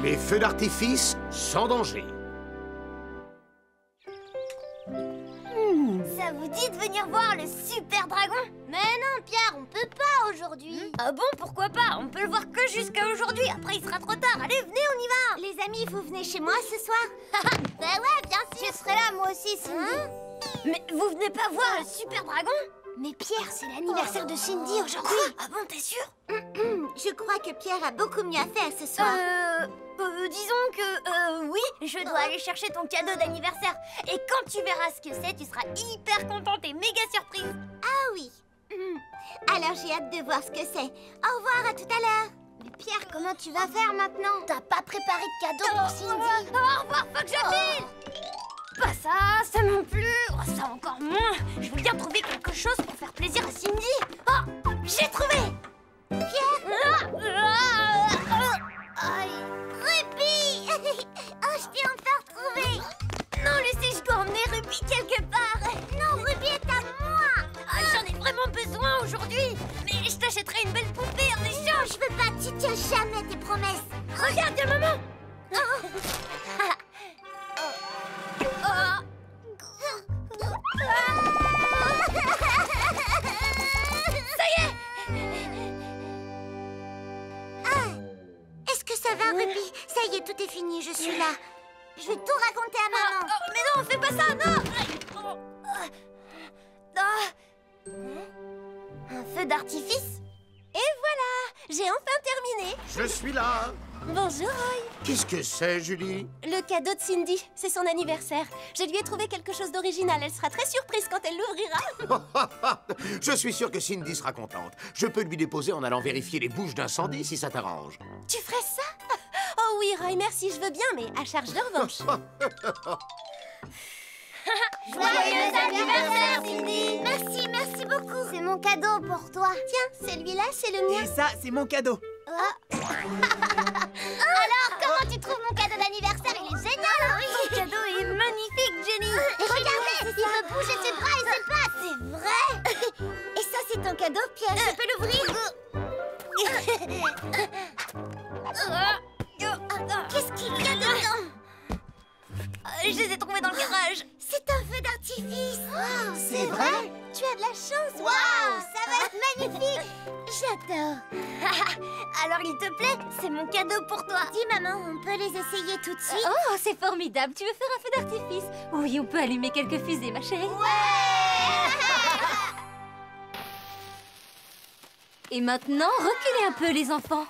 Les feux d'artifice sans danger. Ça vous dit de venir voir le super dragon? Mais non, Pierre, on peut pas aujourd'hui. Ah bon, pourquoi pas? On peut le voir que jusqu'à aujourd'hui. Après, il sera trop tard. Allez, venez, on y va. Les amis, vous venez chez moi ce soir? Bah ouais, bien sûr. Je serai là, moi aussi, Cindy. Mais vous venez pas voir le super dragon? Mais Pierre, c'est l'anniversaire de Cindy aujourd'hui. Ah bon, t'es sûr? Je crois que Pierre a beaucoup mieux à faire ce soir. Disons que oui, je dois aller chercher ton cadeau d'anniversaire. Et quand tu verras ce que c'est, tu seras hyper contente et méga surprise. Ah oui. Alors j'ai hâte de voir ce que c'est. Au revoir, à tout à l'heure. Mais Pierre, comment tu vas faire maintenant? T'as pas préparé de cadeau pour Cindy? Au revoir, faut que je file. Pas ça non plus. Oh, ça encore moins. Je veux bien trouver quelque chose pour faire plaisir à Cindy. Oh, j'ai trouvé. Pierre. Aïe. Ruby. Oh, je t'ai enfin retrouvé. Non, Lucie, je dois emmener Ruby quelque part. Non, Ruby est à moi. J'en ai vraiment besoin aujourd'hui. Mais je t'achèterai une belle poupée en échange. Je veux pas, tu tiens jamais tes promesses. Regarde, y'a maman. Ça y est. Est-ce que ça va, Ruby? Ça y est, tout est fini, je suis là. Je vais tout raconter à maman. Mais non, fais pas ça, non. Un feu d'artifice? Et voilà, j'ai enfin terminé. Je suis là. Bonjour, Roy. Qu'est-ce que c'est, Julie? Le cadeau de Cindy, c'est son anniversaire. Je lui ai trouvé quelque chose d'original. Elle sera très surprise quand elle l'ouvrira. Je suis sûr que Cindy sera contente. Je peux lui déposer en allant vérifier les bouches d'incendie si ça t'arrange. Tu ferais ça? Oh oui, Roy, merci, je veux bien, mais à charge de revanche. Joyeux anniversaire, Cindy. Merci beaucoup. C'est mon cadeau pour toi. Tiens, celui-là, c'est le mien. Et ça, c'est mon cadeau. Alors, comment tu trouves mon cadeau d'anniversaire? Il est génial, oui. Ton cadeau est magnifique, Jenny. Et regardez, il peut bouger ses bras et ses pattes. C'est vrai. Et ça, c'est ton cadeau, Pierre. Je peux l'ouvrir? Qu'est-ce qu'il y a dedans? Je les ai trouvés dans le garage. C'est un feu d'artifice. Wow, c'est vrai? Tu as de la chance. Waouh, ça va être magnifique. J'adore. Alors, il te plaît? C'est mon cadeau pour toi. Dis, maman, on peut les essayer tout de suite? Oh, c'est formidable. Tu veux faire un feu d'artifice? Oui, on peut allumer quelques fusées, ma chérie. Ouais. Et maintenant, reculez un peu, les enfants.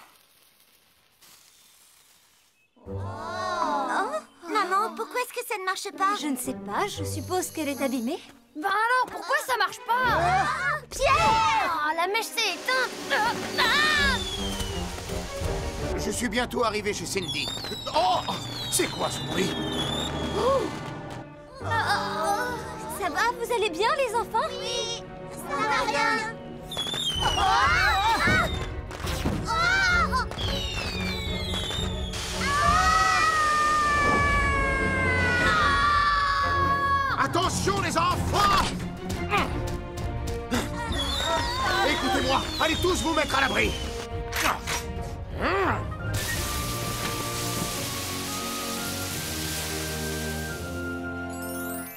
Maman, pourquoi est-ce que ça ne marche pas? Je ne sais pas, je suppose qu'elle est abîmée. Ben alors, pourquoi ça marche pas? Pierre! La mèche s'est éteinte. Je suis bientôt arrivé chez Cindy. Oh! C'est quoi ce bruit? Ça va, vous allez bien, les enfants? Oui, ça va rien. Attention, les enfants! Écoutez-moi, allez tous vous mettre à l'abri.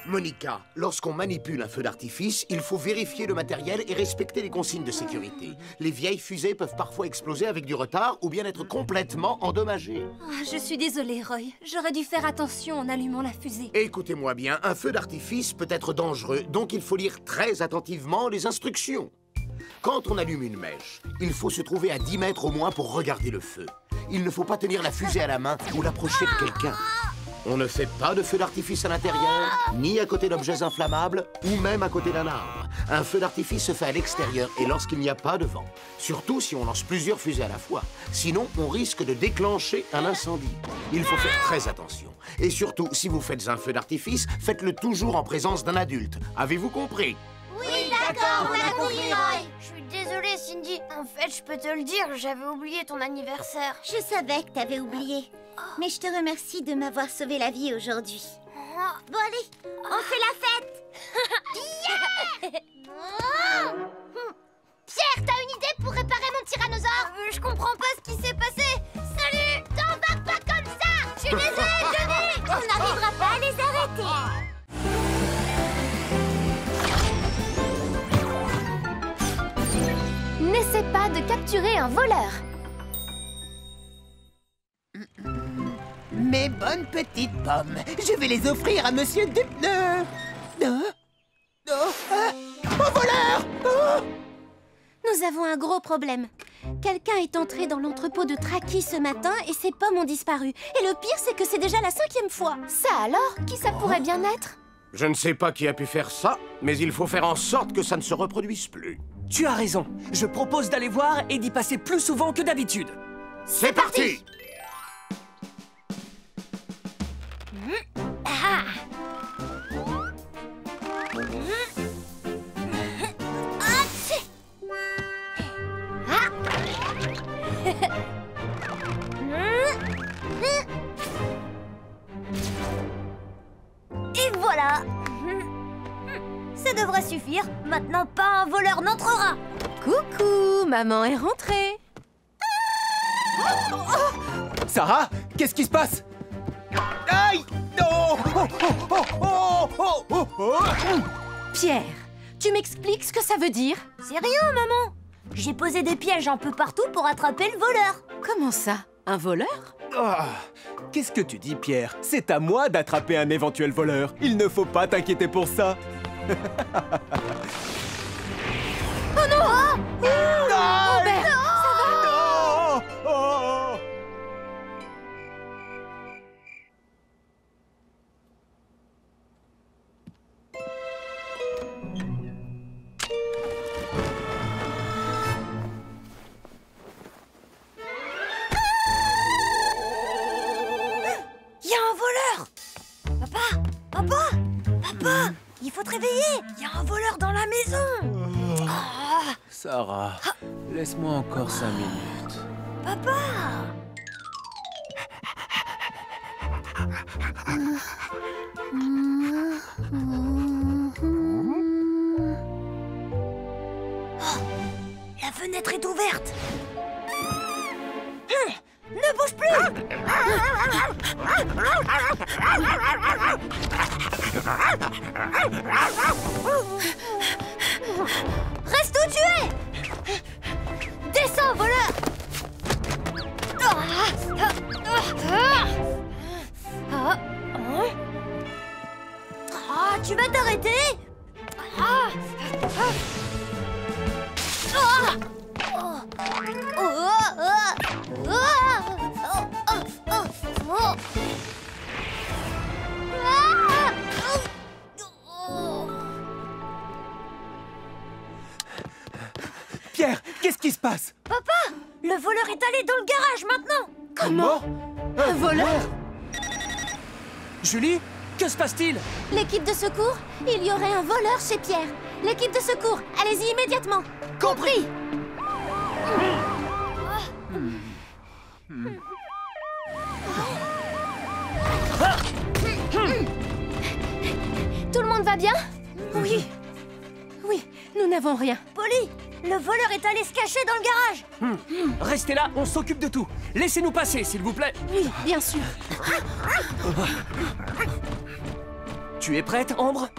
Monica, lorsqu'on manipule un feu d'artifice, il faut vérifier le matériel et respecter les consignes de sécurité. Les vieilles fusées peuvent parfois exploser avec du retard ou bien être complètement endommagées. Ah, je suis désolée, Roy. J'aurais dû faire attention en allumant la fusée. Écoutez-moi bien, un feu d'artifice peut être dangereux, donc il faut lire très attentivement les instructions. Quand on allume une mèche, il faut se trouver à 10 mètres au moins pour regarder le feu. Il ne faut pas tenir la fusée à la main ou l'approcher de quelqu'un. On ne fait pas de feu d'artifice à l'intérieur, ni à côté d'objets inflammables, ou même à côté d'un arbre. Un feu d'artifice se fait à l'extérieur et lorsqu'il n'y a pas de vent. Surtout si on lance plusieurs fusées à la fois. Sinon, on risque de déclencher un incendie. Il faut faire très attention. Et surtout, si vous faites un feu d'artifice, faites-le toujours en présence d'un adulte. Avez-vous compris? Oui, d'accord, on a compris, Roy. Je suis désolée, Cindy. En fait, je peux te le dire, j'avais oublié ton anniversaire. Je savais que t'avais oublié. Mais je te remercie de m'avoir sauvé la vie aujourd'hui. Bon, allez, on fait la fête. Pierre, t'as une idée pour réparer mon tyrannosaure? Je comprends pas ce qui s'est passé. Salut! T'embarques pas comme pas de capturer un voleur. Mes bonnes petites pommes, je vais les offrir à Monsieur Dupneur. Un voleur! Nous avons un gros problème. Quelqu'un est entré dans l'entrepôt de Traki ce matin et ses pommes ont disparu. Et le pire, c'est que c'est déjà la 5e fois. Ça alors? Qui ça pourrait bien être? Je ne sais pas qui a pu faire ça, mais il faut faire en sorte que ça ne se reproduise plus. Tu as raison. Je propose d'aller voir et d'y passer plus souvent que d'habitude. C'est parti! Et voilà. Ça devrait suffire. Maintenant, pas un voleur n'entrera. Coucou, maman est rentrée. Sarah, qu'est-ce qui se passe? Aïe! Non! Pierre, tu m'expliques ce que ça veut dire? C'est rien, maman. J'ai posé des pièges un peu partout pour attraper le voleur. Comment ça? Un voleur? Qu'est-ce que tu dis, Pierre? C'est à moi d'attraper un éventuel voleur. Il ne faut pas t'inquiéter pour ça. Oh non! Aïe! Robert, Non! Oh! Il y a un voleur. Papa, il faut te réveiller. Il y a un voleur dans la maison. Sarah, laisse-moi encore 5 minutes. Papa. La fenêtre est ouverte. Ne bouge plus. Reste où tu es. Descends, voleur. Tu vas t'arrêter. Pierre, qu'est-ce qui se passe? Papa, le voleur est allé dans le garage maintenant. Comment? un voleur? Julie, que se passe-t-il? L'équipe de secours? Il y aurait un voleur chez Pierre. L'équipe de secours, allez-y immédiatement. Compris. Tout le monde va bien? Oui. Oui, nous n'avons rien. Polly, le voleur est allé se cacher dans le garage. Restez là, on s'occupe de tout. Laissez-nous passer, s'il vous plaît. Oui, bien sûr. Tu es prête, Ambre?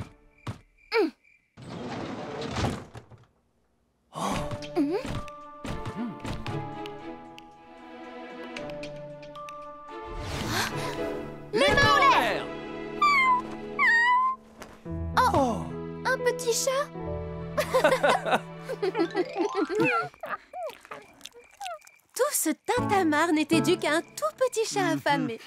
Les mains en l'air! L'air. Oh, un petit chat? Tout ce tintamarre n'était dû qu'à un tout petit chat affamé.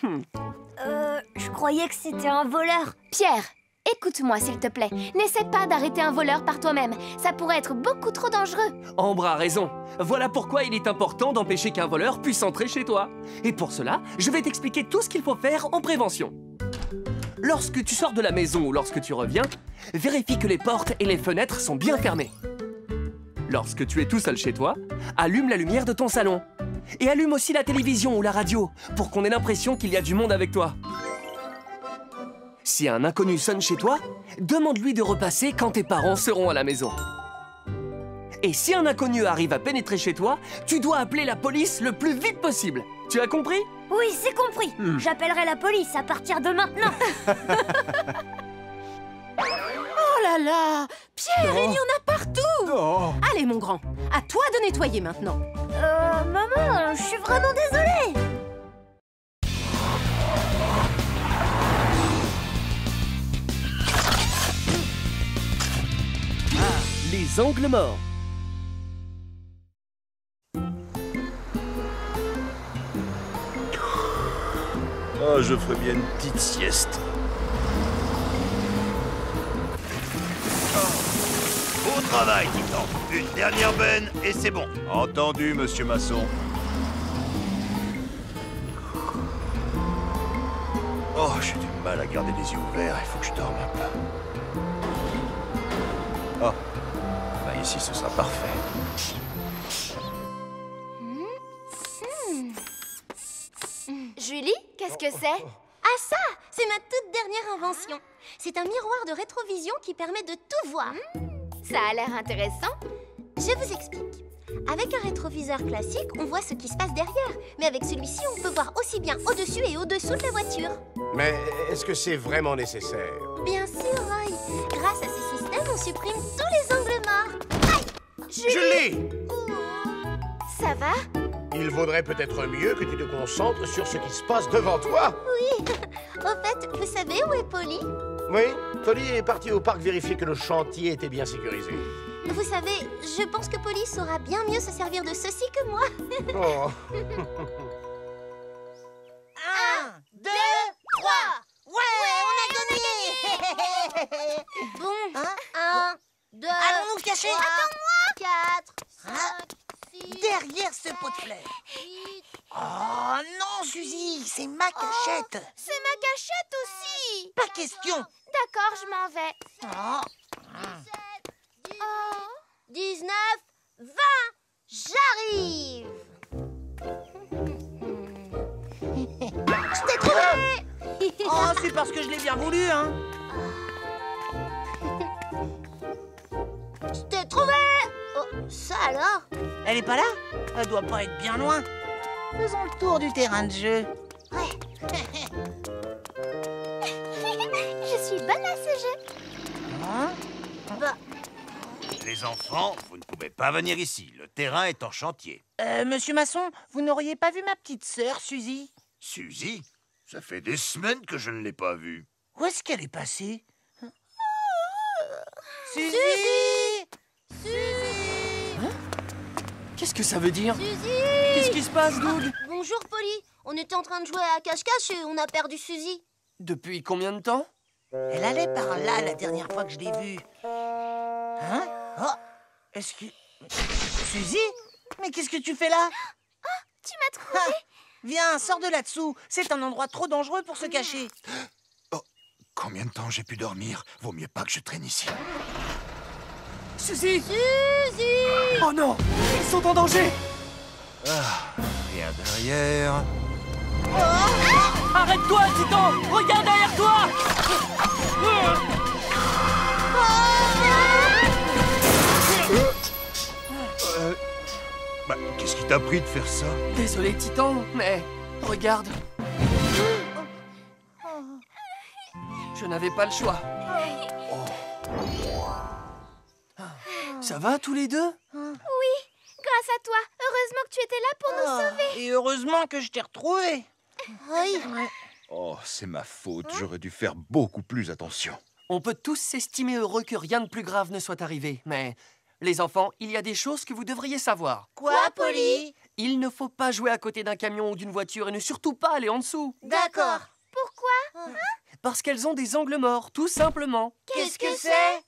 Je croyais que c'était un voleur. Pierre, écoute-moi s'il te plaît. N'essaie pas d'arrêter un voleur par toi-même. Ça pourrait être beaucoup trop dangereux. Ambre a raison. Voilà pourquoi il est important d'empêcher qu'un voleur puisse entrer chez toi. Et pour cela, je vais t'expliquer tout ce qu'il faut faire en prévention. Lorsque tu sors de la maison ou lorsque tu reviens, vérifie que les portes et les fenêtres sont bien fermées. Lorsque tu es tout seul chez toi, allume la lumière de ton salon. Et allume aussi la télévision ou la radio pour qu'on ait l'impression qu'il y a du monde avec toi. Si un inconnu sonne chez toi, demande-lui de repasser quand tes parents seront à la maison. Et si un inconnu arrive à pénétrer chez toi, tu dois appeler la police le plus vite possible. Tu as compris? Oui, c'est compris. J'appellerai la police à partir de maintenant. Oh là là! Pierre, il y en a partout! Oh. Allez, mon grand, à toi de nettoyer maintenant. Maman, je suis vraiment désolée. Les angles morts. Ah, je ferais bien une petite sieste. Au travail, Titan. Une dernière benne et c'est bon. Entendu, monsieur Masson. Oh, j'ai du mal à garder les yeux ouverts. Il faut que je dorme un peu. Oh, bah ici, ce sera parfait. Julie, qu'est-ce que c'est? Ah ça, c'est ma toute dernière invention. C'est un miroir de rétrovision qui permet de tout voir. Ça a l'air intéressant. Je vous explique. Avec un rétroviseur classique, on voit ce qui se passe derrière. Mais avec celui-ci, on peut voir aussi bien au-dessus et au-dessous de la voiture. Mais est-ce que c'est vraiment nécessaire? Bien sûr, Roy. Grâce à ce système, on supprime tous les angles morts. Aïe! Julie! Ça va? Il vaudrait peut-être mieux que tu te concentres sur ce qui se passe devant toi. Oui. Au fait, vous savez où est Polly? Oui, Polly est partie au parc vérifier que le chantier était bien sécurisé. Vous savez, je pense que Polly saura bien mieux se servir de ceci que moi. Oh. 1, 2, 3. Ouais, on a gagné. Bon, Hein? 1, 2, Allons nous cacher. 4, 5, 6, Derrière ce pot de fleurs. 8... Oh non, Suzy, c'est ma cachette. C'est ma cachette aussi. Pas question. D'accord, je m'en vais. Oh. 19, 20, j'arrive. Je t'ai trouvé. Oh, c'est parce que je l'ai bien voulu, hein. Je t'ai trouvé. Oh, ça alors? Elle est pas là? Elle doit pas être bien loin. Faisons le tour du terrain de jeu. Je suis bonne à ce jeu. Hein? Les enfants, vous ne pouvez pas venir ici. Le terrain est en chantier. Monsieur Masson, vous n'auriez pas vu ma petite sœur, Suzy? Suzy, ça fait des semaines que je ne l'ai pas vue. Où est-ce qu'elle est passée? Suzy! Qu'est-ce que ça veut dire? Suzy! Qu'est-ce qui se passe, Doug? Bonjour, Polly. On était en train de jouer à cache-cache et on a perdu Suzy. Depuis combien de temps? Elle allait par là la dernière fois que je l'ai vue. Hein? Oh! Est-ce que... Suzy? Mais qu'est-ce que tu fais là? Tu m'as trouvé. Viens, sors de là-dessous. C'est un endroit trop dangereux pour se cacher. Oh, combien de temps j'ai pu dormir? Vaut mieux pas que je traîne ici. Suzy! Suzy! Oh non! Ils sont en danger! Rien derrière. Arrête-toi, Titan! Regarde derrière toi! Bah, qu'est-ce qui t'a pris de faire ça? Désolé, Titan, mais regarde. Je n'avais pas le choix. Ça va, tous les deux? Grâce à toi. Heureusement que tu étais là pour nous sauver. Et heureusement que je t'ai retrouvé. Oui. Oh, c'est ma faute. J'aurais dû faire beaucoup plus attention. On peut tous s'estimer heureux que rien de plus grave ne soit arrivé, mais... Les enfants, il y a des choses que vous devriez savoir. Quoi, Polly? Il ne faut pas jouer à côté d'un camion ou d'une voiture et ne surtout pas aller en dessous. D'accord. Pourquoi? Parce qu'elles ont des angles morts, tout simplement. Qu'est-ce que c'est?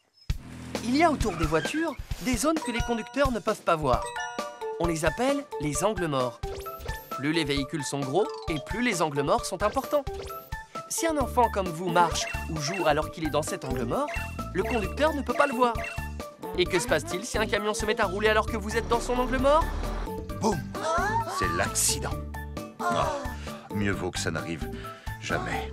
Il y a autour des voitures des zones que les conducteurs ne peuvent pas voir. On les appelle les angles morts. Plus les véhicules sont gros et plus les angles morts sont importants. Si un enfant comme vous marche ou joue alors qu'il est dans cet angle mort, le conducteur ne peut pas le voir. Et que se passe-t-il si un camion se met à rouler alors que vous êtes dans son angle mort? Boum! C'est l'accident. Ah, mieux vaut que ça n'arrive jamais.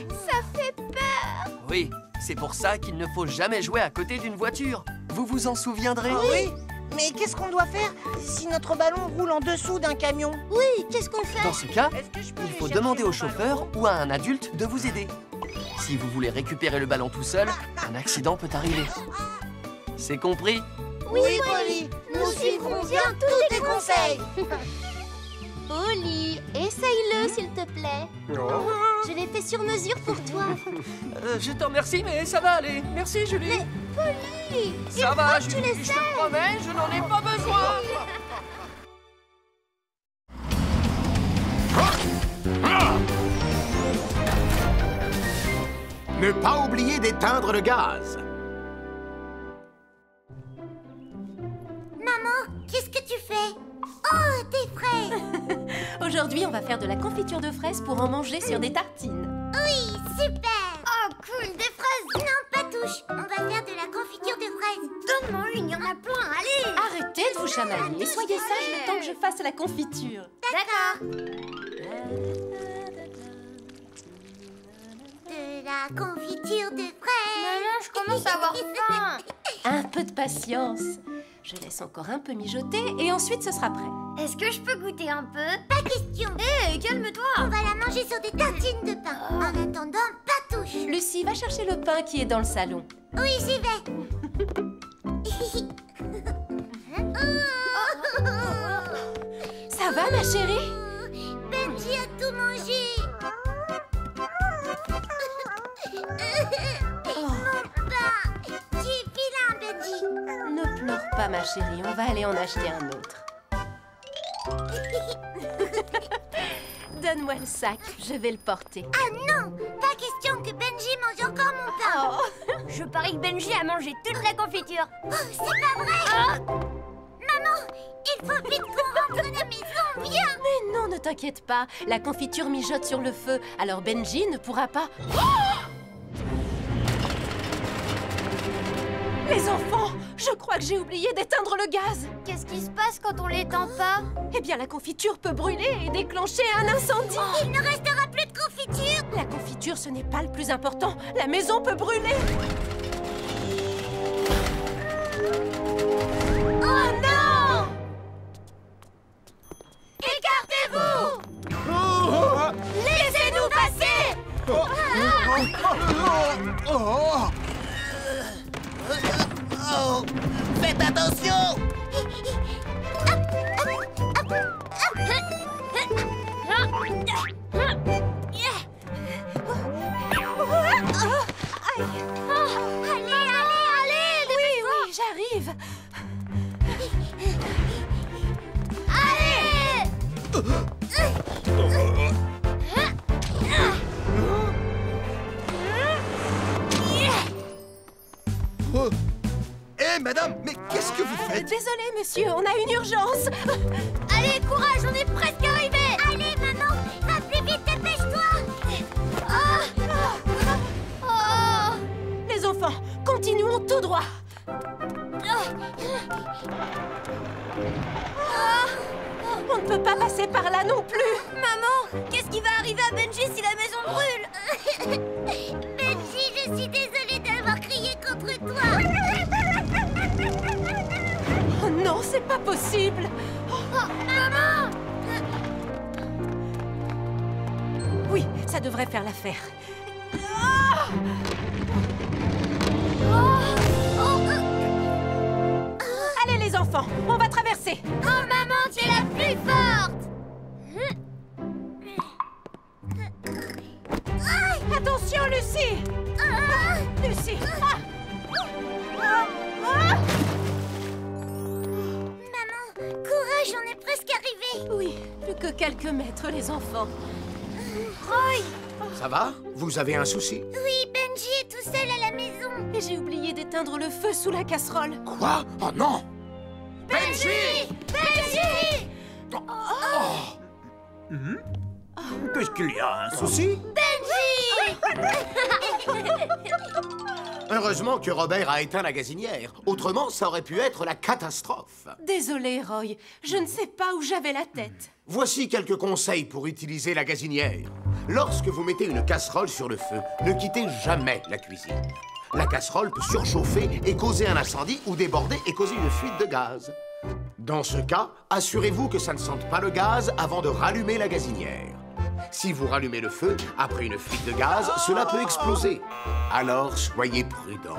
Ça fait peur. Oui, c'est pour ça qu'il ne faut jamais jouer à côté d'une voiture. Vous vous en souviendrez? Oui. Mais qu'est-ce qu'on doit faire si notre ballon roule en dessous d'un camion? Oui, qu'est-ce qu'on fait? Dans ce cas, Est-ce que je peux il aller faut chercher demander mon au chauffeur ballon? ou à un adulte de vous aider. Si vous voulez récupérer le ballon tout seul, un accident peut arriver. C'est compris? Oui, Polly, nous suivrons bien tous tes conseils. Polly, essaye-le s'il te plaît. Je l'ai fait sur mesure pour toi. Je te remercie, mais ça va aller. Merci, Julie. Mais Polly, Ça va, Julie, je te promets, je n'en ai pas besoin. Ne pas oublier d'éteindre le gaz. Maman, qu'est-ce que tu fais? Oh, des fraises! Aujourd'hui, on va faire de la confiture de fraises pour en manger sur des tartines. Oui, super! Oh, cool, des fraises! Non, pas touche! On va faire de la confiture de fraises. Donne-moi une, il y en a plein, allez! Arrêtez de vous chamailler et soyez sages le temps que je fasse la confiture. D'accord. De la confiture de fraises. Maman, je commence à avoir faim. Un peu de patience. Je laisse encore un peu mijoter et ensuite ce sera prêt. Est-ce que je peux goûter un peu? Pas question. Hé, calme-toi. On va la manger sur des tartines de pain. En attendant, pas touche. Lucie, va chercher le pain qui est dans le salon. Oui, j'y vais. Ça va, ma chérie? Benji a tout mangé. Mon pain. Tu es vilain, Benji. Ne pleure pas, ma chérie, on va aller en acheter un autre. Donne-moi le sac, je vais le porter. Ah non, pas question que Benji mange encore mon pain. Oh. Je parie que Benji a mangé toute la confiture. Oh, c'est pas vrai. Maman, il faut vite qu'on rentre à la maison, viens. Mais non, ne t'inquiète pas, la confiture mijote sur le feu, alors Benji ne pourra pas... Les enfants, je crois que j'ai oublié d'éteindre le gaz. Qu'est-ce qui se passe quand on l'éteint pas? Eh bien, la confiture peut brûler et déclencher un incendie. Il ne restera plus de confiture. La confiture, ce n'est pas le plus important. La maison peut brûler. Oh non! Écartez-vous! Laissez-nous passer! Oh, faites attention! Allez, Oui, j'arrive. Hé, madame, mais qu'est-ce que vous faites? Désolé, monsieur, on a une urgence. Allez, courage, on est presque arrivés. Allez, maman, va plus vite, dépêche-toi. Les enfants, continuons tout droit. On ne peut pas passer par là non plus. Maman, qu'est-ce qui va arriver à Benji si la maison brûle? Benji, je suis désolée d'avoir crié contre toi. Oh non, c'est pas possible. Maman! Oui, ça devrait faire l'affaire. Allez les enfants, on va traverser. Oh maman, tu es la plus forte! Attention, Lucie. Lucie. Maman, courage, on est presque arrivés. Oui, plus que quelques mètres, les enfants. Roy! Ça va? Vous avez un souci? Oui, Benji est tout seul à la maison. Et j'ai oublié d'éteindre le feu sous la casserole. Quoi? Oh non! Benji! Benji! Qu'est-ce qu'il y a? Un souci? Heureusement que Robert a éteint la gazinière. Autrement, ça aurait pu être la catastrophe. Désolée, Roy, je ne sais pas où j'avais la tête. Voici quelques conseils pour utiliser la gazinière. Lorsque vous mettez une casserole sur le feu, ne quittez jamais la cuisine. La casserole peut surchauffer et causer un incendie ou déborder et causer une fuite de gaz. Dans ce cas, assurez-vous que ça ne sente pas le gaz avant de rallumer la gazinière. Si vous rallumez le feu après une fuite de gaz, cela peut exploser. Alors soyez prudent.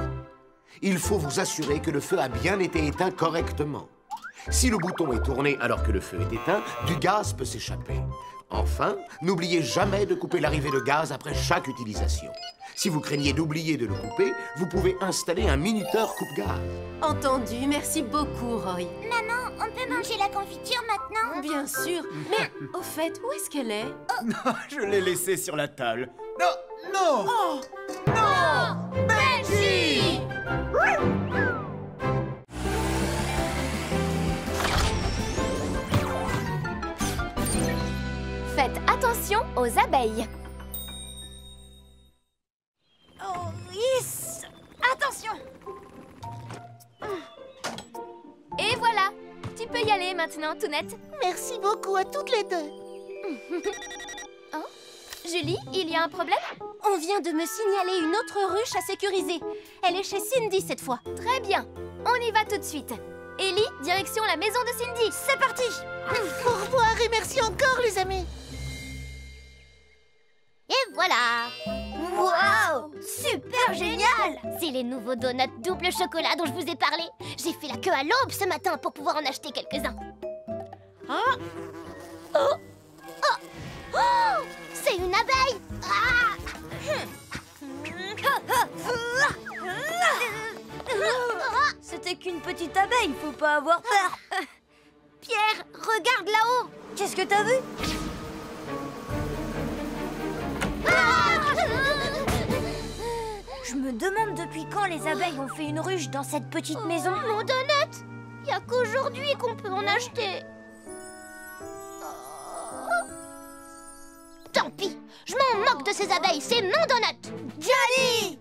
Il faut vous assurer que le feu a bien été éteint correctement. Si le bouton est tourné alors que le feu est éteint, du gaz peut s'échapper. Enfin, n'oubliez jamais de couper l'arrivée de gaz après chaque utilisation. Si vous craignez d'oublier de le couper, vous pouvez installer un minuteur coupe-gaz. Entendu, merci beaucoup, Roy. Maman, on peut manger la confiture maintenant? Bien sûr, mais au fait, où est-ce qu'elle est? Je l'ai laissée sur la table. Non, non! Oh! Non! Benji! Faites attention aux abeilles. Oh, yes! Attention! Et voilà, tu peux y aller maintenant, Tounette. Merci beaucoup à toutes les deux. Oh, Julie, il y a un problème? On vient de me signaler une autre ruche à sécuriser. Elle est chez Cindy cette fois. Très bien, on y va tout de suite. Ellie, direction la maison de Cindy. C'est parti! Au revoir et merci encore, les amis. Et voilà! Waouh! Super génial! C'est les nouveaux donuts double chocolat dont je vous ai parlé. J'ai fait la queue à l'aube ce matin pour pouvoir en acheter quelques-uns. Oh! C'est une abeille! C'était qu'une petite abeille, faut pas avoir peur. Pierre, regarde là-haut! Qu'est-ce que t'as vu? Je me demande depuis quand les abeilles ont fait une ruche dans cette petite maison. Mon donut! Y a qu'aujourd'hui qu'on peut en acheter. Tant pis, je m'en moque de ces abeilles, c'est mon donut! Johnny!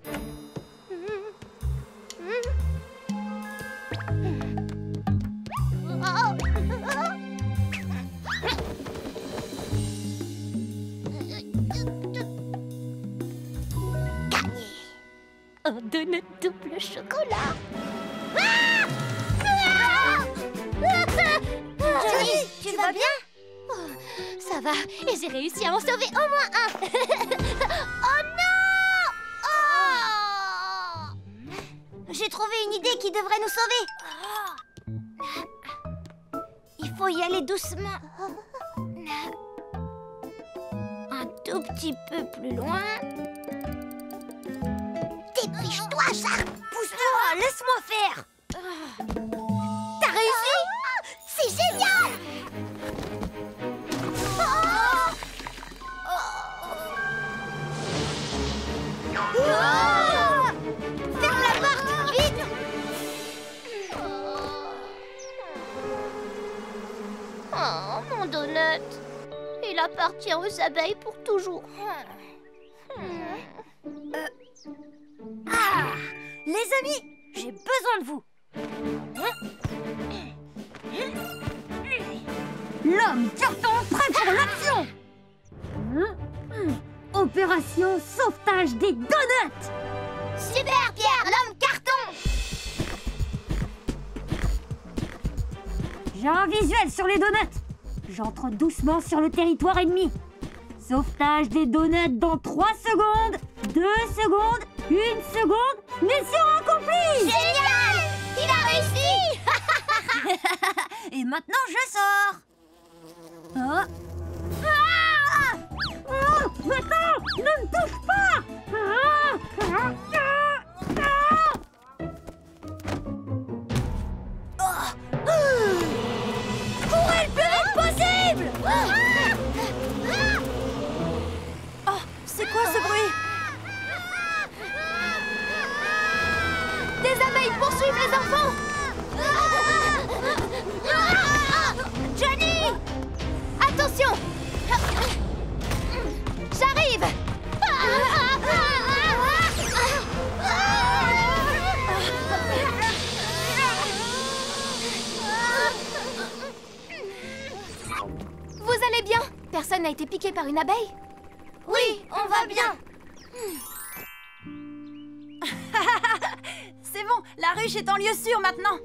Un donut double chocolat. Johnny, tu vas bien? Ça va, et j'ai réussi à en sauver au moins un. Oh non! J'ai trouvé une idée qui devrait nous sauver. Il faut y aller doucement. Un tout petit peu plus loin. Dépêche-toi, Sharp! Pousse-toi, laisse-moi faire. T'as réussi? C'est génial! Ferme la porte, vite! Oh, mon donut. Il appartient aux abeilles pour toujours. Les amis, j'ai besoin de vous. L'homme carton prêt pour l'action. Opération sauvetage des donuts. Super, Pierre, l'homme carton! J'ai un visuel sur les donuts. J'entre doucement sur le territoire ennemi. Sauvetage des donuts dans 3 secondes, 2 secondes, 1 seconde. Mission accomplie! Génial! Il a réussi! Et maintenant, je sors. Maintenant, ne me touche pas! Courez le plus vite possible! Oh, c'est quoi ce bruit? Des abeilles poursuivent les enfants! Johnny! Attention! J'arrive! Vous allez bien? Personne n'a été piqué par une abeille? Oui, on va bien. C'est bon, la ruche est en lieu sûr maintenant.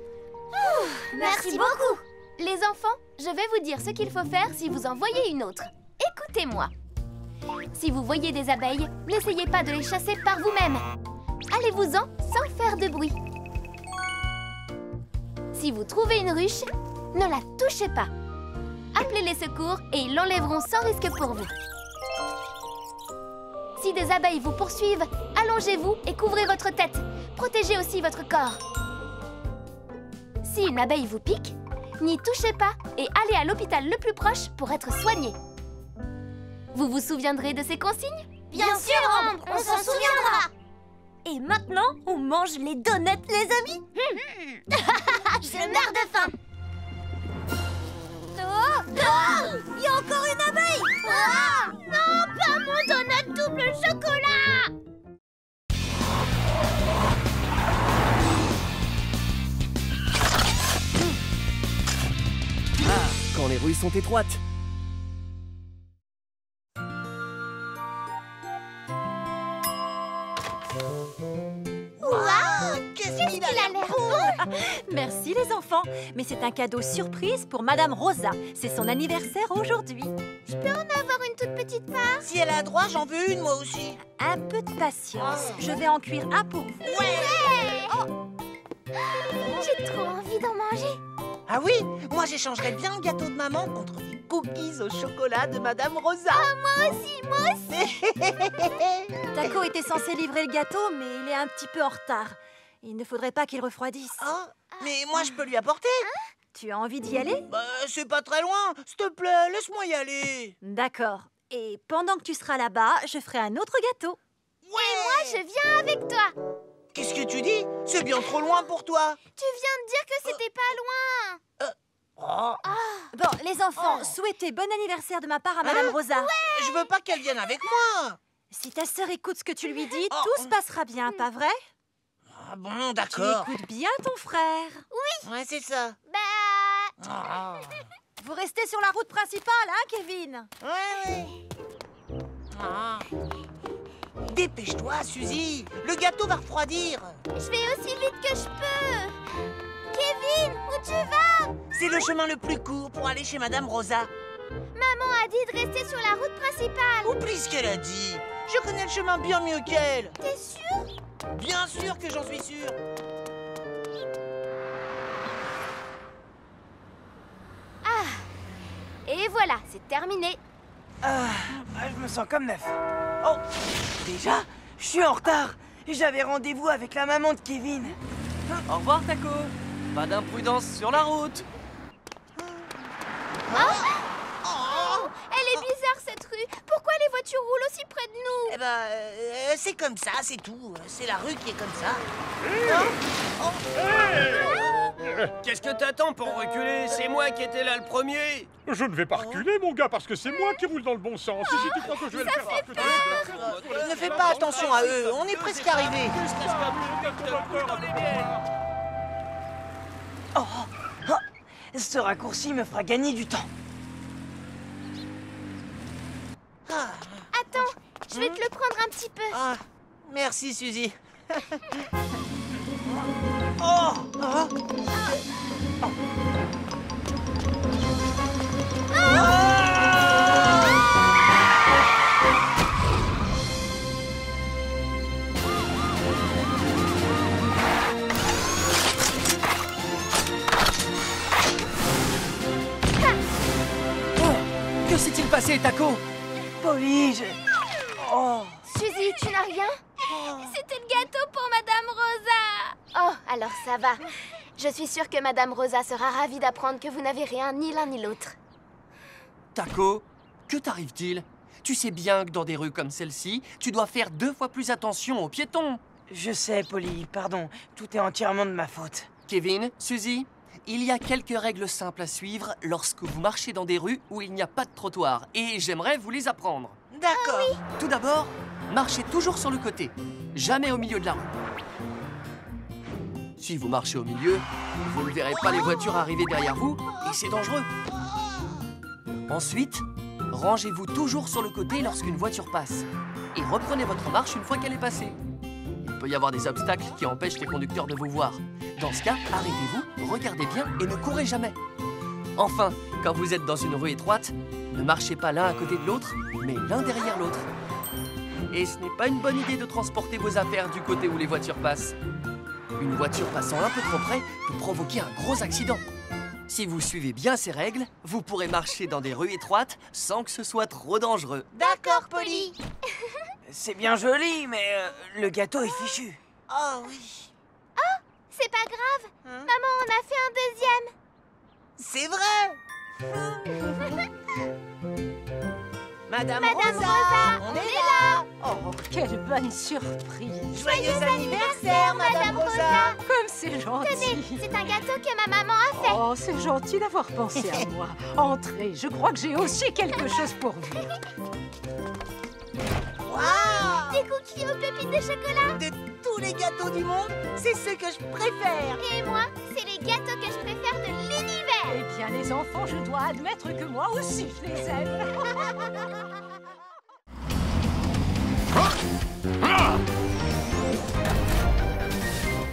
Merci beaucoup! Les enfants, je vais vous dire ce qu'il faut faire si vous en voyez une autre. Écoutez-moi. Si vous voyez des abeilles, n'essayez pas de les chasser par vous-même. Allez-vous-en sans faire de bruit. Si vous trouvez une ruche, ne la touchez pas. Appelez les secours et ils l'enlèveront sans risque pour vous. Si des abeilles vous poursuivent, allongez-vous et couvrez votre tête. Protégez aussi votre corps. Si une abeille vous pique, n'y touchez pas et allez à l'hôpital le plus proche pour être soigné. Vous vous souviendrez de ces consignes? Bien sûr, Ambre, on s'en souviendra. Et maintenant, on mange les donuts, les amis. Je meurs de faim. Oh, il y a encore une abeille. Non, pas mon donut double chocolat. Quand les rues sont étroites. Qu'est-ce qu'il a l'air beau! Merci les enfants, mais c'est un cadeau surprise pour Madame Rosa. C'est son anniversaire aujourd'hui. Je peux en avoir une toute petite part? Si elle a droit, j'en veux une moi aussi. Un peu de patience, je vais en cuire un pour vous. J'ai trop envie d'en manger. Ah oui, moi j'échangerais bien le gâteau de maman contre des cookies au chocolat de Madame Rosa. Moi aussi. Taco était censé livrer le gâteau, mais il est un petit peu en retard. Il ne faudrait pas qu'il refroidisse. Oh, mais moi je peux lui apporter. Tu as envie d'y aller? Bah, c'est pas très loin. S'il te plaît, laisse-moi y aller. D'accord. Et pendant que tu seras là-bas, je ferai un autre gâteau. Moi, je viens avec toi. Qu'est-ce que tu dis? C'est bien trop loin pour toi. Tu viens de dire que c'était pas loin. Bon, les enfants, souhaitez bon anniversaire de ma part à Madame Rosa. Je veux pas qu'elle vienne avec moi. Si ta sœur écoute ce que tu lui dis, tout se passera bien, pas vrai? Ah bon, Tu d'accord. écoutes bien ton frère. Ouais, c'est ça. Vous restez sur la route principale, hein, Kevin? Ouais. Dépêche-toi, Suzy. Le gâteau va refroidir. Je vais aussi vite que je peux. Kevin, où tu vas? C'est le chemin le plus court pour aller chez Madame Rosa. Maman a dit de rester sur la route principale. Oublie ce qu'elle a dit. Je connais le chemin bien mieux qu'elle. T'es sûr? Bien sûr que j'en suis sûr. Et voilà, c'est terminé. Je me sens comme neuf. Oh, déjà, je suis en retard. J'avais rendez-vous avec la maman de Kevin. Au revoir, Taco. Pas d'imprudence sur la route. Elle est bizarre cette rue. Pourquoi les voitures roulent aussi près de nous? Eh ben, c'est comme ça, c'est tout. C'est la rue qui est comme ça. Qu'est-ce que t'attends pour reculer? C'est moi qui étais là le premier. Je ne vais pas reculer, mon gars, parce que c'est moi qui roule dans le bon sens. Et si tu crois que je vais le faire... Ne fais pas attention à eux, on est presque arrivés. Ce raccourci me fera gagner du temps. Attends, je vais te le prendre un petit peu. Merci, Suzy. Que s'est-il passé, Taco? Polly, Suzy, tu n'as rien? C'était le gâteau pour Madame Rosa. Oh, alors ça va. Je suis sûre que Madame Rosa sera ravie d'apprendre que vous n'avez rien, ni l'un ni l'autre. Taco, que t'arrive-t-il? Tu sais bien que dans des rues comme celle-ci, tu dois faire 2 fois plus attention aux piétons. je sais, Polly, pardon. Tout est entièrement de ma faute. Kevin, Suzy, il y a quelques règles simples à suivre lorsque vous marchez dans des rues où il n'y a pas de trottoir. Et j'aimerais vous les apprendre. D'accord. Tout d'abord, marchez toujours sur le côté, jamais au milieu de la rue. Si vous marchez au milieu, vous ne verrez pas les voitures arriver derrière vous et c'est dangereux. Ensuite, rangez-vous toujours sur le côté lorsqu'une voiture passe et reprenez votre marche une fois qu'elle est passée. Il peut y avoir des obstacles qui empêchent les conducteurs de vous voir. Dans ce cas, arrêtez-vous, regardez bien et ne courez jamais. Enfin, quand vous êtes dans une rue étroite, ne marchez pas l'un à côté de l'autre, mais l'un derrière l'autre. Et ce n'est pas une bonne idée de transporter vos affaires du côté où les voitures passent. Une voiture passant un peu trop près peut provoquer un gros accident. Si vous suivez bien ces règles, vous pourrez marcher dans des rues étroites sans que ce soit trop dangereux. D'accord, Polly. C'est bien joli, mais le gâteau est fichu. Oh oui. Oh, c'est pas grave. Maman en a fait un deuxième. C'est vrai. Madame Rosa, on est là. Oh, quelle bonne surprise! Joyeux anniversaire, Madame Rosa. Comme c'est gentil! Tenez, c'est un gâteau que ma maman a fait. Oh, c'est gentil d'avoir pensé à moi. Entrez, je crois que j'ai aussi quelque chose pour vous. Waouh! Des cookies aux pépites de chocolat. De tous les gâteaux du monde, c'est ce que je préfère. Et moi, c'est les gâteaux que je préfère de l'univers. Eh bien, les enfants, je dois admettre que moi aussi, je les aime.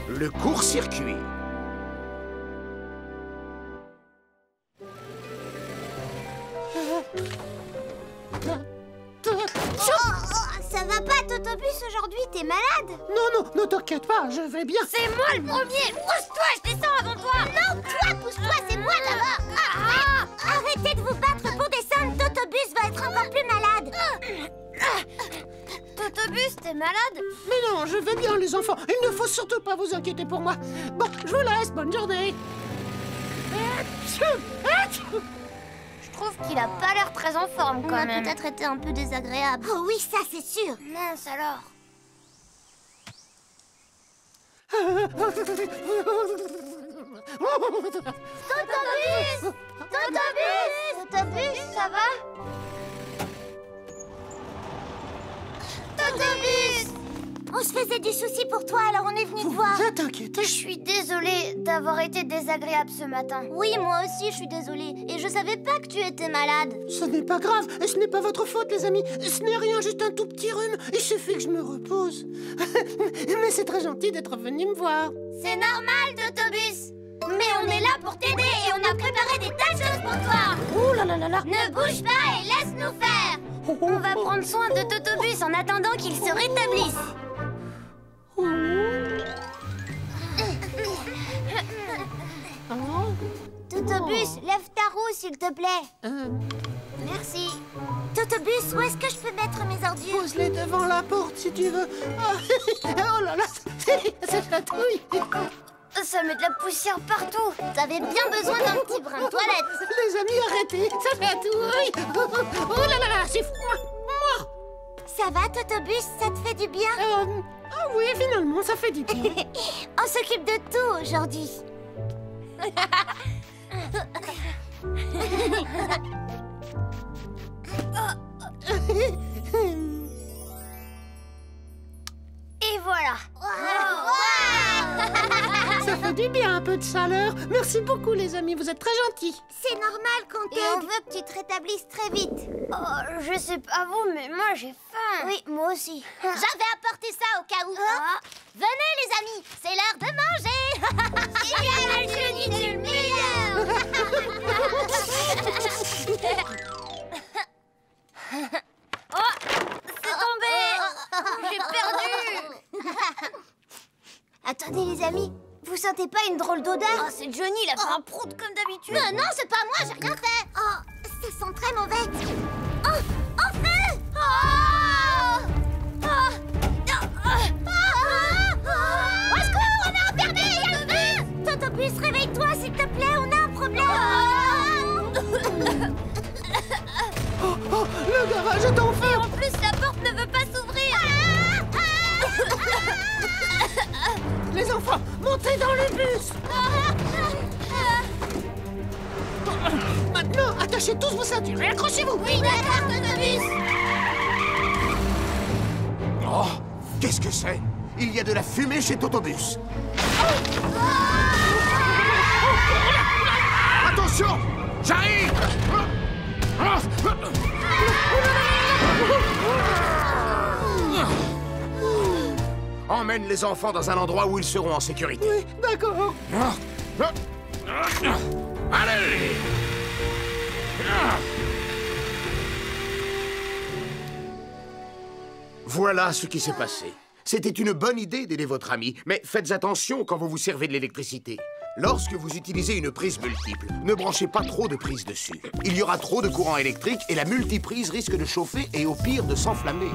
Le court-circuit. Ça va pas, Totobus, aujourd'hui, t'es malade? Non, ne t'inquiète pas, je vais bien. C'est moi le premier! Pousse-toi, je descends avant toi! Non, toi, pousse-toi, c'est moi d'abord! Arrêtez de vous battre pour descendre, Totobus va être encore plus malade! Totobus, t'es malade? Mais non, je vais bien, les enfants. Il ne faut surtout pas vous inquiéter pour moi. Bon, je vous laisse, bonne journée. Je trouve qu'il a pas l'air très en forme quand même. On a peut-être été un peu désagréable. Oh oui, ça c'est sûr. Mince alors. Totobus! Totobus! Totobus, ça va? Totobus! On se faisait du souci pour toi, alors on est venu te voir. Vous êtes inquiété? Je suis désolée d'avoir été désagréable ce matin. Oui, moi aussi, je suis désolée. Et je savais pas que tu étais malade. Ce n'est pas grave, et ce n'est pas votre faute, les amis. Ce n'est rien, juste un tout petit rhume. Il suffit que je me repose. Mais c'est très gentil d'être venu me voir. C'est normal, Totobus. Mais on est là pour t'aider et on a préparé des tas de choses pour toi. Ouh là là là là. Ne bouge pas et laisse-nous faire. On va prendre soin de Totobus en attendant qu'il se rétablisse. Totobus, lève ta roue, s'il te plaît. Merci. Totobus, où est-ce que je peux mettre mes ordures? Pose-les devant la porte, si tu veux. Oh là là, ça chatouille. Ça met de la poussière partout. T'avais bien besoin d'un petit brin de toilette. Les amis, arrêtez, ça chatouille. Oh là là là, c'est froid. Ça va, Totobus? Ça te fait du bien? Ah oui, finalement, ça fait du bien. On s'occupe de tout aujourd'hui. Et voilà. Ça fait du bien, un peu de chaleur. Merci beaucoup, les amis, vous êtes très gentils. C'est normal qu'on t'aide. Et on veut que tu te rétablisses très vite. Oh, je sais pas vous, mais moi j'ai faim. Oui, moi aussi. J'avais apporté ça au cas où. Venez les amis, c'est l'heure de manger. Génial, Jenny, tu es le meilleur. Oh, c'est tombé. J'ai perdu. Attendez les amis. Vous sentez pas une drôle d'odeur? Oh, c'est Johnny, il a fait un prout comme d'habitude. Non, c'est pas moi, j'ai rien fait. Oh, ça sent très mauvais. Oh, en feu! Oh! Oh! Au secours, on est enfermé, il y a le feu! Totobus, réveille-toi, s'il te plaît, on a un problème. Oh, le garage est en feu. Et en plus, la porte ne veut pas s'ouvrir. Les enfants, montez dans le bus. Maintenant, attachez tous vos ceintures et accrochez-vous. Oui, d'accord, Totobus. Oh, qu'est-ce que c'est? Il y a de la fumée chez Totobus. Attention, j'arrive. Emmène les enfants dans un endroit où ils seront en sécurité. Oui, d'accord. Allez! Voilà ce qui s'est passé. C'était une bonne idée d'aider votre ami, mais faites attention quand vous vous servez de l'électricité. Lorsque vous utilisez une prise multiple, ne branchez pas trop de prises dessus. Il y aura trop de courant électrique et la multiprise risque de chauffer et au pire de s'enflammer.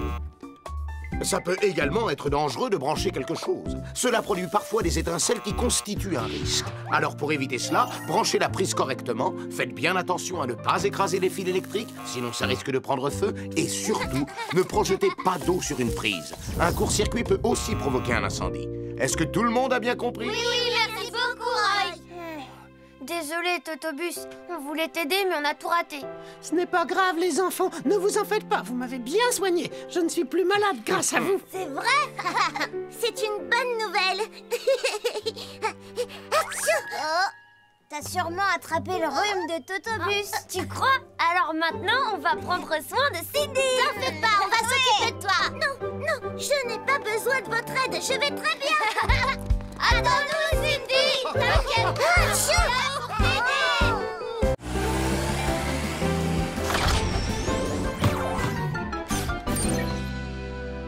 Ça peut également être dangereux de brancher quelque chose. Cela produit parfois des étincelles qui constituent un risque. Alors pour éviter cela, branchez la prise correctement, faites bien attention à ne pas écraser les fils électriques, sinon ça risque de prendre feu, et surtout, ne projetez pas d'eau sur une prise. Un court-circuit peut aussi provoquer un incendie. Est-ce que tout le monde a bien compris? Oui, merci beaucoup, Roy. Désolé, Totobus. On voulait t'aider, mais on a tout raté. Ce n'est pas grave, les enfants. Ne vous en faites pas. Vous m'avez bien soigné. Je ne suis plus malade grâce à vous. C'est vrai? C'est une bonne nouvelle. Oh, t'as sûrement attrapé le rhume de Totobus. Tu crois? Alors maintenant, on va prendre soin de Cindy. T'en fais pas, on va s'occuper de toi. Non, non, je n'ai pas besoin de votre aide. Je vais très bien. Attends-nous, Cindy. T'inquiète pas.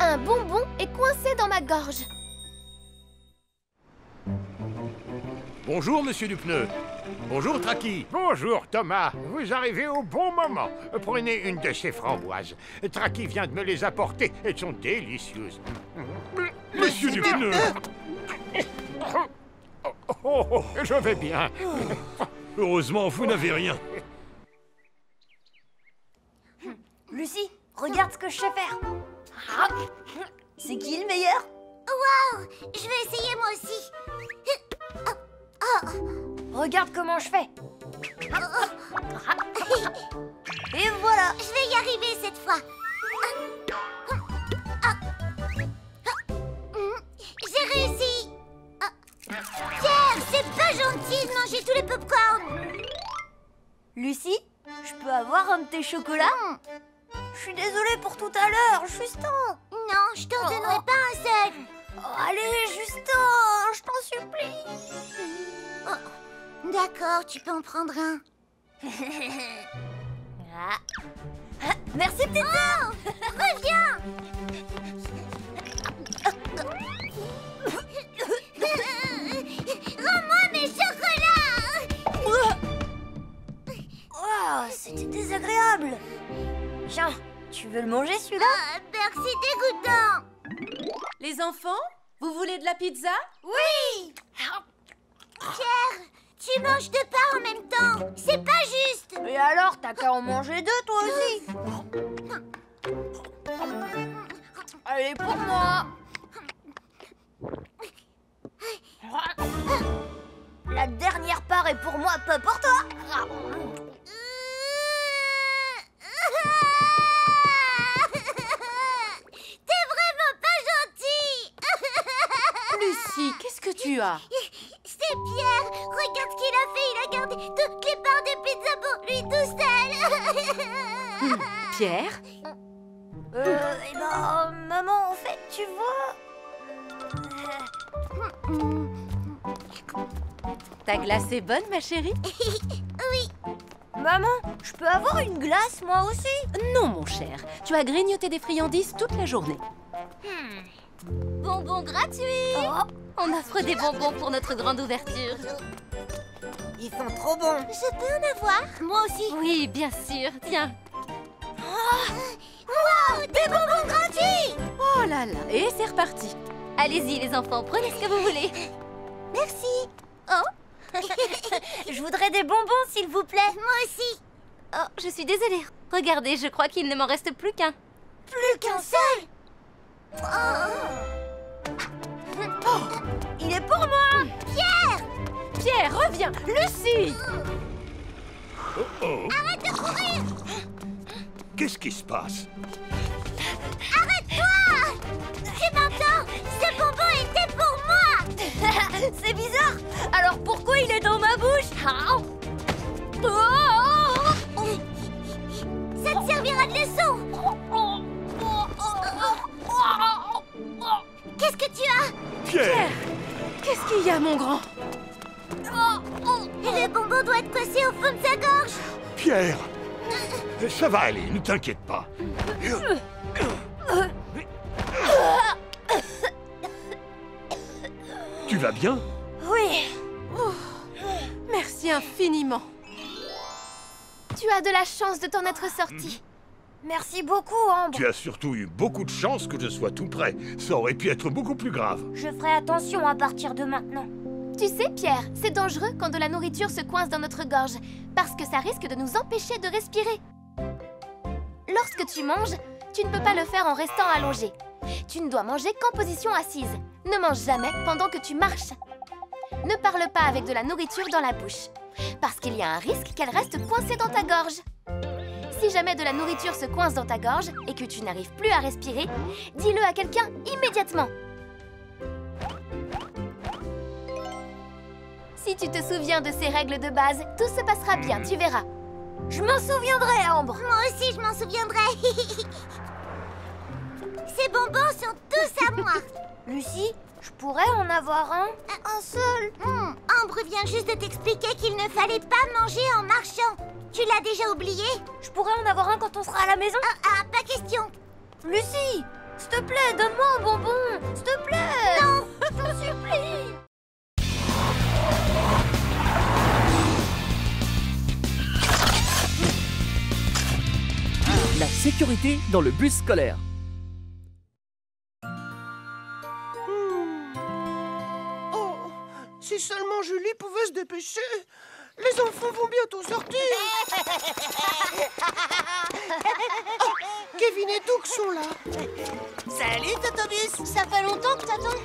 Un bonbon est coincé dans ma gorge. Bonjour, monsieur Dupneu. Bonjour, Tracky. Bonjour, Thomas. Vous arrivez au bon moment. Prenez une de ces framboises. Tracky vient de me les apporter. Elles sont délicieuses. Monsieur Dupneu. Oh, je vais bien. Heureusement, vous n'avez rien. Lucie, regarde ce que je sais faire. C'est qui le meilleur? Waouh, je vais essayer moi aussi. Regarde comment je fais. Et voilà. Je vais y arriver cette fois. J'ai réussi. Pierre, c'est pas gentil de manger tous les pop-corn. Lucie, je peux avoir un de tes chocolats? Je suis désolée pour tout à l'heure, Justin. Non, je t'en donnerai pas un seul. Allez, Justin, je t'en supplie. D'accord, tu peux en prendre un. Merci, petite sœur. Reviens. Rends-moi mes chocolats. Oh, c'était désagréable. Tiens, tu veux le manger celui-là? Merci, dégoûtant. Les enfants, vous voulez de la pizza? Oui. Pierre, tu manges deux parts en même temps. C'est pas juste. Et alors, t'as qu'à en manger deux, toi aussi. Allez, pour moi. La dernière part est pour moi, pas pour toi. T'es vraiment pas gentil. Lucie, qu'est-ce que tu as? C'est Pierre. Regarde ce qu'il a fait. Il a gardé toutes les parts de pizza pour lui tout seul. Pierre? Eh ben, maman, en fait, tu vois... Ta glace est bonne, ma chérie? Oui. Maman, je peux avoir une glace, moi aussi? Non, mon cher. Tu as grignoté des friandises toute la journée. Bonbons gratuits. On offre des bonbons pour notre grande ouverture. Ils sont trop bons. Je peux en avoir? Moi aussi. Oui, bien sûr. Tiens. Wow, des bonbons gratuits. Oh là là, et c'est reparti. Allez-y, les enfants, prenez ce que vous voulez. Merci. Oh. Je voudrais des bonbons, s'il vous plaît. Moi aussi. Oh, je suis désolée. Regardez, je crois qu'il ne m'en reste plus qu'un. Plus qu'un seul? Il est pour moi. Pierre! Pierre, reviens! Lucie! Arrête de courir! Qu'est-ce qui se passe? Arrête-toi! Tu m'entends? Ce bonbon était pour moi! C'est bizarre. Alors pourquoi il est dans ma bouche? Ça te servira de leçon! Qu'est-ce que tu as? Pierre! Qu'est-ce qu'il y a, mon grand? Le bonbon doit être coincé au fond de sa gorge! Pierre! Ça va aller, ne t'inquiète pas. Tu vas bien? Oui. Merci infiniment. Tu as de la chance de t'en être sorti. Merci beaucoup, Ambre. Tu as surtout eu beaucoup de chance que je sois tout près. Ça aurait pu être beaucoup plus grave. Je ferai attention à partir de maintenant. Tu sais, Pierre, c'est dangereux quand de la nourriture se coince dans notre gorge, parce que ça risque de nous empêcher de respirer. Lorsque tu manges, tu ne peux pas le faire en restant allongé. Tu ne dois manger qu'en position assise. Ne mange jamais pendant que tu marches. Ne parle pas avec de la nourriture dans la bouche, parce qu'il y a un risque qu'elle reste coincée dans ta gorge. Si jamais de la nourriture se coince dans ta gorge et que tu n'arrives plus à respirer, dis-le à quelqu'un immédiatement. Si tu te souviens de ces règles de base, tout se passera bien, tu verras. Je m'en souviendrai, Ambre. Moi aussi, je m'en souviendrai. Ces bonbons sont tous à moi. Lucie, je pourrais en avoir un? Un seul. Ambre vient juste de t'expliquer qu'il ne fallait pas manger en marchant. Tu l'as déjà oublié? Je pourrais en avoir un quand on sera à la maison? Pas question. Lucie, s'il te plaît, donne-moi un bonbon. S'il te plaît. Non, je t'en supplie. La sécurité dans le bus scolaire. Oh, si seulement Julie pouvait se dépêcher. Les enfants vont bientôt sortir. Oh, Kevin et Doug sont là. Salut, Totobus. Ça fait longtemps que t'attends?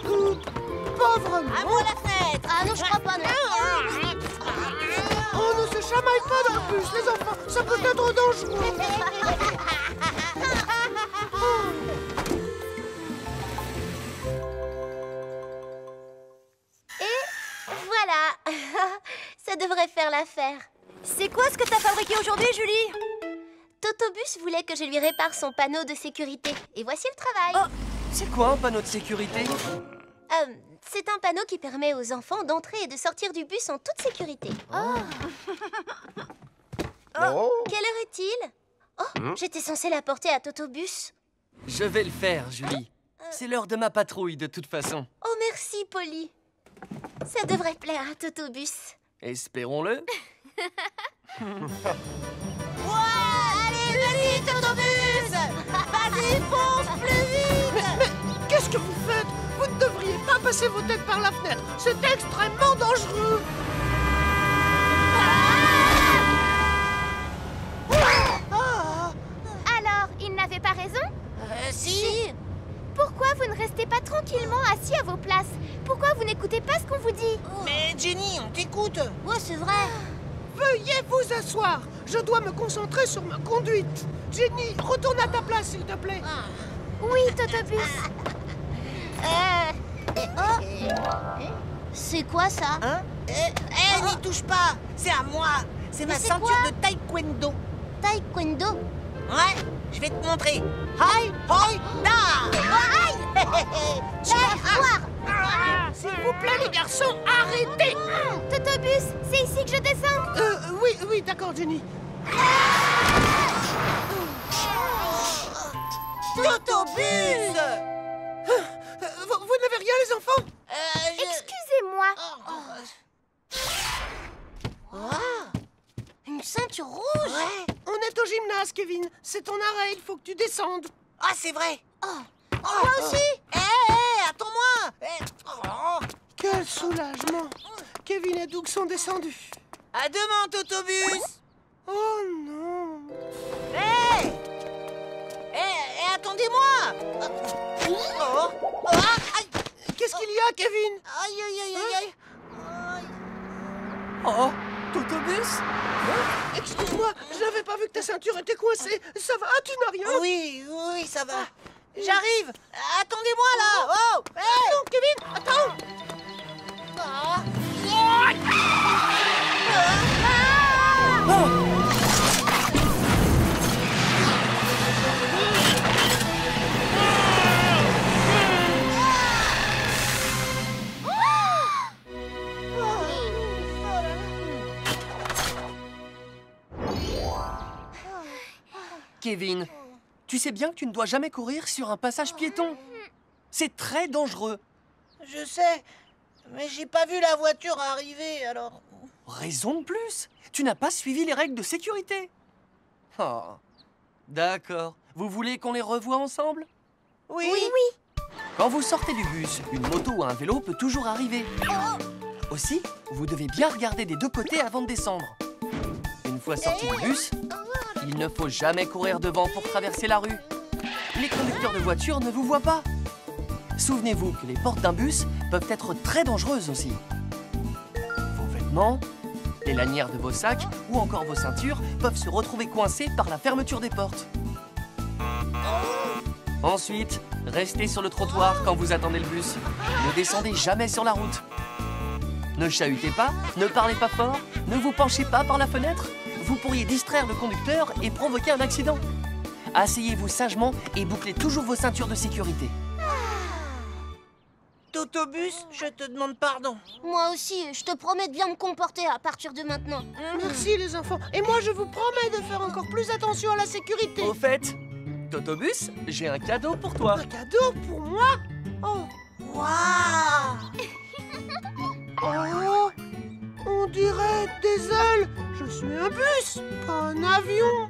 Pas vraiment. À moi la fenêtre. Ah non, je crois pas, non. On ne se chamaille pas dans le bus, les enfants. Ça peut être dangereux. Voilà. Ça devrait faire l'affaire. C'est quoi ce que t'as fabriqué aujourd'hui, Julie? Totobus voulait que je lui répare son panneau de sécurité. Et voici le travail. C'est quoi un panneau de sécurité? C'est un panneau qui permet aux enfants d'entrer et de sortir du bus en toute sécurité. Quelle heure est-il? J'étais censée l'apporter à Totobus. Je vais le faire, Julie. C'est l'heure de ma patrouille, de toute façon. Oh, merci, Polly. Ça devrait plaire à Totobus. Espérons-le. Allez, vas-y, Totobus. Vas-y, fonce plus vite. Mais qu'est-ce que vous faites? Vous ne devriez pas passer vos têtes par la fenêtre. C'est extrêmement dangereux. Alors, il n'avait pas raison? Si. Pourquoi vous ne restez pas tranquillement assis à vos places? Pourquoi vous n'écoutez pas ce qu'on vous dit? Mais Jenny, on t'écoute. Ouais, c'est vrai. Veuillez vous asseoir. Je dois me concentrer sur ma conduite. Jenny, retourne à ta place, s'il te plaît. Oui, Totobus. C'est quoi ça? Hein? N'y touche pas. C'est à moi. C'est ma ceinture de taekwondo. Taekwondo? Ouais, je vais te montrer. Hi, hoi, da. Tu vas voir. S'il vous plaît, les garçons, arrêtez. Totobus, c'est ici que je descends. Oui, d'accord, Jenny. Totobus. Vous n'avez rien, les enfants? Excusez-moi. Une ceinture rouge? Ouais. On est au gymnase, Kevin. C'est ton arrêt, il faut que tu descendes. Ah, c'est vrai. Moi aussi. Attends-moi. Quel soulagement. Kevin et Doug sont descendus. À demain, Totobus. Oh non. Attendez-moi. Qu'est-ce qu'il y a, Kevin? Aïe. Oh, Totobus? Excuse-moi, je n'avais pas vu que ta ceinture était coincée. Ça va, tu n'as rien? Oui, ça va. J'arrive. Attendez-moi là. Oh. Non, Kevin, attends. Kevin, tu sais bien que tu ne dois jamais courir sur un passage piéton. C'est très dangereux. Je sais, Mais j'ai pas vu la voiture arriver, alors... Raison de plus. Tu n'as pas suivi les règles de sécurité. Oh. D'accord. Vous voulez qu'on les revoie ensemble? Oui. Quand vous sortez du bus, une moto ou un vélo peut toujours arriver. Aussi, vous devez bien regarder des deux côtés avant de descendre. Une fois sorti du bus, il ne faut jamais courir devant pour traverser la rue. Les conducteurs de voitures ne vous voient pas. Souvenez-vous que les portes d'un bus peuvent être très dangereuses aussi. Vos vêtements, les lanières de vos sacs ou encore vos ceintures peuvent se retrouver coincés par la fermeture des portes. Ensuite, restez sur le trottoir quand vous attendez le bus. Ne descendez jamais sur la route. Ne chahutez pas, ne parlez pas fort, ne vous penchez pas par la fenêtre. Vous pourriez distraire le conducteur et provoquer un accident. Asseyez-vous sagement et bouclez toujours vos ceintures de sécurité. Totobus, je te demande pardon. Moi aussi, je te promets de bien me comporter à partir de maintenant. Merci les enfants. Et moi, je vous promets de faire encore plus attention à la sécurité. Au fait, Totobus, j'ai un cadeau pour toi. Un cadeau pour moi? Oh. Waouh! Oh, on dirait des ailes. Je suis un bus, pas un avion.